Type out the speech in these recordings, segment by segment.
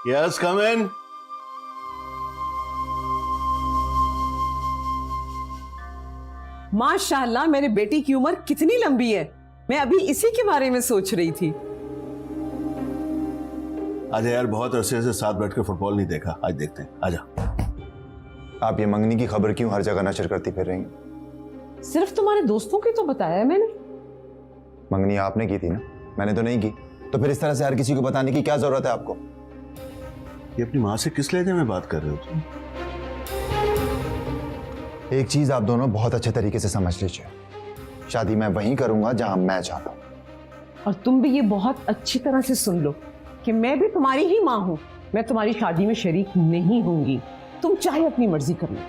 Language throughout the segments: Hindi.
Yes, come in. माशाल्लाह, मेरे बेटी की उम्र कितनी लंबी है। मैं अभी इसी के बारे में सोच रही थी। आजा यार, बहुत अरसे से साथ बैठकर फुटबॉल नहीं देखा, आज देखते हैं। आजा। आप ये मंगनी की खबर क्यों हर जगह नशर करती फिर रही हैं? सिर्फ तुम्हारे दोस्तों की तो बताया है मैंने। मंगनी आपने की थी ना, मैंने तो नहीं की। तो फिर इस तरह से हर किसी को बताने की क्या जरूरत है आपको? ये अपनी माँ से किस लहजे में बात कर रहे हो तुम? एक चीज आप दोनों बहुत अच्छे तरीके से समझ लीजिए, शादी मैं वहीं करूंगा जहां मैं चाहता हूं। और तुम भी ये बहुत अच्छी तरह से सुन लो कि मैं भी तुम्हारी ही माँ हूं। मैं तुम्हारी शादी में शरीक नहीं होंगी। तुम चाहे अपनी मर्जी कर लो।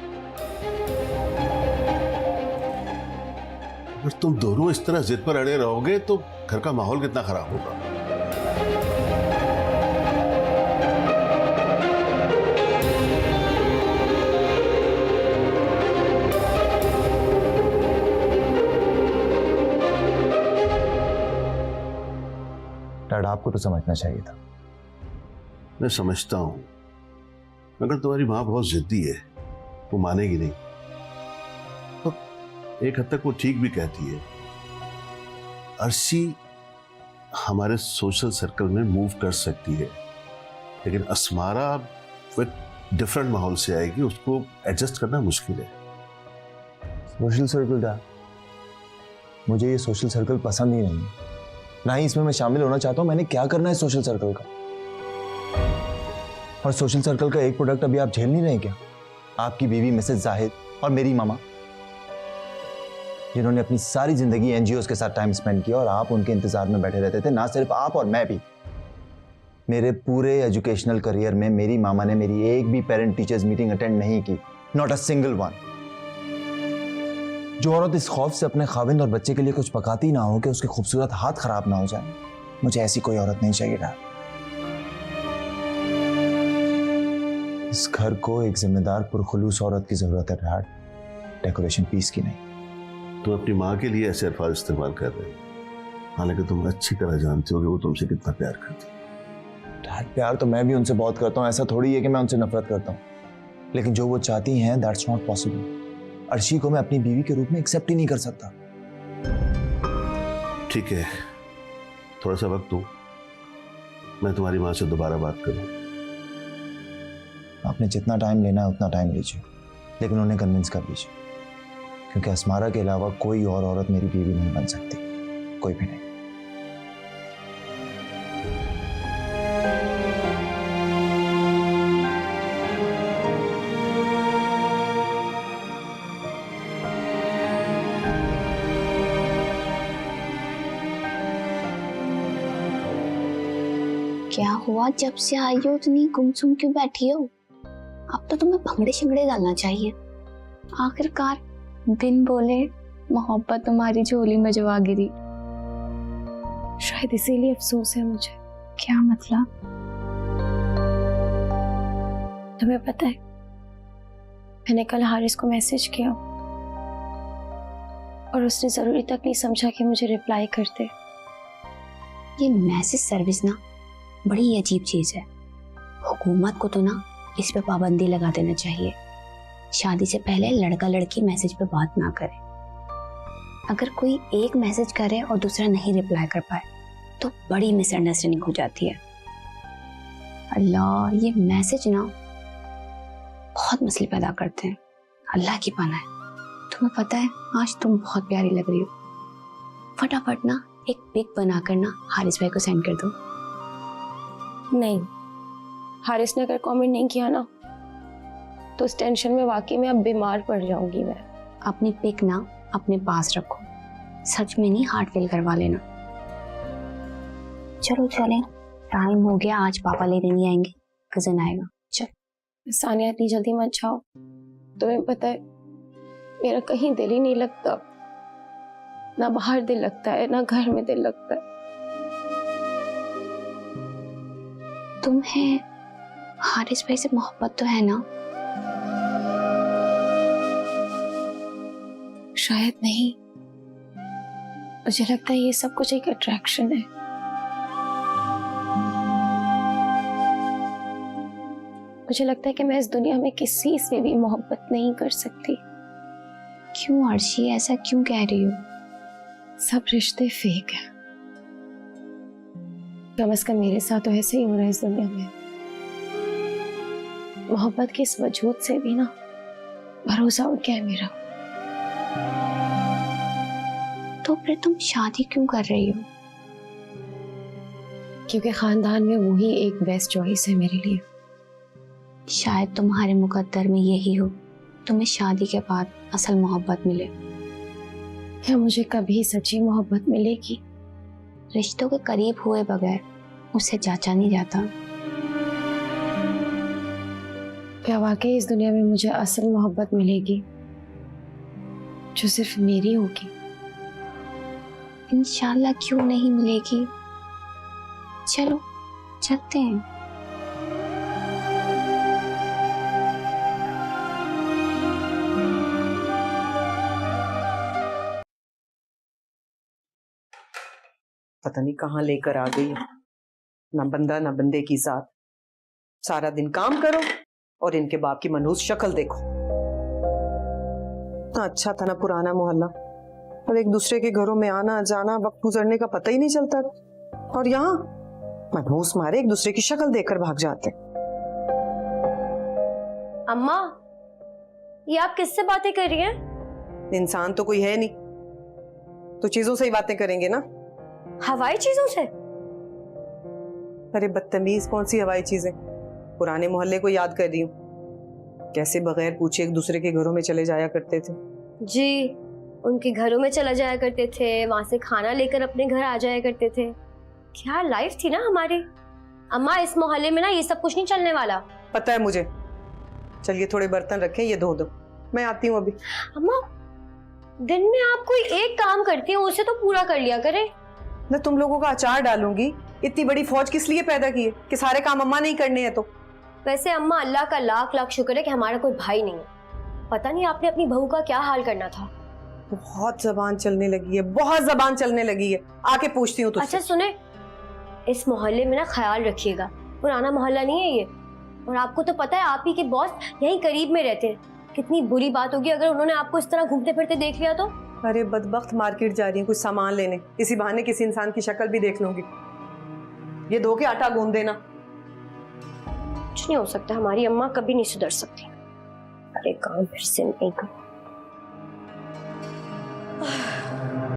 अगर तुम दोनों इस तरह जिद पर अड़े रहोगे तो घर का माहौल कितना खराब होगा। डैड, आपको तो समझना चाहिए था। मैं समझता हूं, मगर तुम्हारी माँ बहुत जिद्दी है, वो मानेगी नहीं। तो एक हद तक वो ठीक भी कहती है। अर्शी हमारे सोशल सर्कल में मूव कर सकती है, लेकिन अस्मारा वो डिफरेंट माहौल से आएगी, उसको एडजस्ट करना मुश्किल है। सोशल सर्कल डैड, मुझे ये सोशल सर्कल पसंद ही नहीं है, ना ही इसमें मैं शामिल होना चाहता हूं। मैंने क्या करना है सोशल सर्कल का? और सोशल सर्कल का एक प्रोडक्ट अभी आप झेल नहीं रहे क्या? आपकी बीवी मिसेस जाहिद और मेरी मामा, जिन्होंने अपनी सारी जिंदगी एनजीओ के साथ टाइम स्पेंड किया और आप उनके इंतजार में बैठे रहते थे। ना सिर्फ आप और मैं भी, मेरे पूरे एजुकेशनल करियर में मेरी मामा ने मेरी एक भी पेरेंट टीचर्स मीटिंग अटेंड नहीं की, नॉट अ सिंगल वन। जो औरत इस खौफ से अपने खाविंद और बच्चे के लिए कुछ पकाती ना हो कि उसके खूबसूरत हाथ खराब ना हो जाए, मुझे ऐसी कोई औरत नहीं चाहिए था। इस घर को एक जिम्मेदार पुरखुलूस औरत की जरूरत है डैड, डेकोरेशन पीस की नहीं। तुम अपनी माँ के लिए ऐसे अल्फाज इस्तेमाल कर रहे हो, हालांकि तुम अच्छी तरह जानते हो कि वो तुमसे कितना प्यार करती है। डैड, प्यार तो मैं भी उनसे बहुत करता हूँ, ऐसा थोड़ी है कि मैं उनसे नफरत करता हूँ। लेकिन जो वो चाहती हैं, दैट्स नॉट पॉसिबल। अर्शी को मैं अपनी बीवी के रूप में एक्सेप्ट ही नहीं कर सकता। ठीक है, थोड़ा सा वक्त दो, मैं तुम्हारी माँ से दोबारा बात करूँ। आपने जितना टाइम लेना है उतना टाइम लीजिए, लेकिन उन्हें कन्विंस कर लीजिए, क्योंकि अस्मारा के अलावा कोई और औरत मेरी बीवी नहीं बन सकती, कोई भी नहीं। क्या हुआ, जब से आई हो इतनी गुमसुम क्यों बैठी हो? अब तो तुम्हें भंगड़े शिंगड़े डालना चाहिए। आखिरकार दिन बोले मोहब्बत तुम्हारी झोली में जवा गिरी। शायद इसीलिए अफसोस है मुझे। क्या मतलब? तुम्हें पता है, मैंने कल हारिस को मैसेज किया और उसने जरूरी तक नहीं समझा कि मुझे रिप्लाई करते। ये मैसेज सर्विस ना बड़ी अजीब चीज है। हुकूमत को तो ना इस पे पाबंदी लगा देना चाहिए। शादी से पहले लड़का लड़की मैसेज पे बात ना करे। अगर कोई एक मैसेज करे और दूसरा नहीं रिप्लाई कर पाए तो बड़ी मिसअंडरस्टैंडिंग हो जाती है। अल्लाह, ये मैसेज ना बहुत मसले पैदा करते हैं। अल्लाह की पनाह है। तुम्हें पता है, आज तुम बहुत प्यारी लग रही हो। फटाफट ना एक पिक बनाकर ना हारिस भाई को सेंड कर दो। नहीं, हारिस ने अगर कमेंट नहीं किया ना तो उस टेंशन में वाकई में अब बीमार पड़ जाऊंगी मैं। अपनी पिक ना अपने पास रखो, सच में नहीं हार्ट फेल करवा लेना। चलो चलें, टाइम हो गया, आज पापा लेने नहीं आएंगे, कजन आएगा। चल सानिया, इतनी जल्दी मत जाओ। तुम्हें पता है मेरा कहीं दिल ही नहीं लगता, ना बाहर दिल लगता है ना घर में दिल लगता है। तुम्हें हारिस भाई से मोहब्बत तो है ना? शायद नहीं, मुझे लगता है ये सब कुछ एक अट्रैक्शन है। मुझे लगता है कि मैं इस दुनिया में किसी से भी मोहब्बत नहीं कर सकती। क्यों अर्शी, ऐसा क्यों कह रही हो? सब रिश्ते फेक हैं। कम से कम मेरे साथ तो ऐसे ही हो रहा है इस दुनिया में। मोहब्बत के इस वजूद से भी ना भरोसा उठ गया है मेरा। तो फिर तुम शादी क्यों कर रही हो? क्योंकि खानदान में वही एक बेस्ट चॉइस है मेरे लिए। शायद तुम्हारे मुकद्दर में यही हो, तुम्हें शादी के बाद असल मोहब्बत मिले। क्या मुझे कभी सच्ची मोहब्बत मिलेगी? रिश्तों के करीब हुए बगैर उसे जांचा नहीं जाता। क्या वाकई इस दुनिया में मुझे असल मोहब्बत मिलेगी जो सिर्फ मेरी होगी? इंशाल्लाह क्यों नहीं मिलेगी। चलो चलते हैं। पता नहीं कहाँ लेकर आ गई, ना बंदा ना बंदे की जात। सारा दिन काम करो और इनके बाप की मनहूस शक्ल देखो। इतना अच्छा था ना पुराना मोहल्ला, और एक दूसरे के घरों में आना जाना, वक्त गुजरने का पता ही नहीं चलता। और यहाँ मनहूस मारे एक दूसरे की शक्ल देखकर भाग जाते। अम्मा, ये आप किससे बातें कर रही हैं? इंसान तो कोई है नहीं, तो चीजों से ही बातें करेंगे ना। हवाई चीजों से? अरे बदतमीज, कौन सी हवाई चीजें? पुराने मोहल्ले को याद कर रही हूँ। कैसे बगैर पूछे एक दूसरे के घरों में चले जाया करते थे। जी, उनके घरों में चला जाया करते थे, वहां से खाना लेकर अपने घर आ जाया करते थे। क्या लाइफ थी ना हमारी। अम्मा, इस मोहल्ले में ना ये सब कुछ नहीं चलने वाला। पता है मुझे। चलिए थोड़े बर्तन रखें, ये धो दो, मैं आती हूँ अभी। अम्मा, दिन में आप कोई एक काम करती हैं, उसे तो पूरा कर लिया करें। मैं तुम लोगों का अचार डालूंगी। इतनी बड़ी फौज किस लिए पैदा की है कि सारे काम अम्मा नहीं करने हैं? तो वैसे अम्मा, अल्लाह का लाख लाख शुक्र है कि हमारा कोई भाई नहीं है। पता नहीं आपने अपनी बहू का क्या हाल करना था। बहुत जबान चलने लगी है, बहुत जबान चलने लगी है। आके पूछती हूँ तुझसे। अच्छा सुने, इस मोहल्ले में ना ख्याल रखिएगा, पुराना मोहल्ला नहीं है ये। और आपको तो पता है आप ही के बॉस यहीं करीब में रहते हैं। कितनी बुरी बात होगी अगर उन्होंने आपको इस तरह घूमते फिरते देख लिया तो। अरे बदबख्त, मार्केट जा रही है कुछ सामान लेने, इसी बहाने किसी इंसान की शक्ल भी देख लूंगी। ये धो के आटा गूंद देना। कुछ नहीं हो सकता, हमारी अम्मा कभी नहीं सुधर सकती। अरे काम फिर से नहीं कर।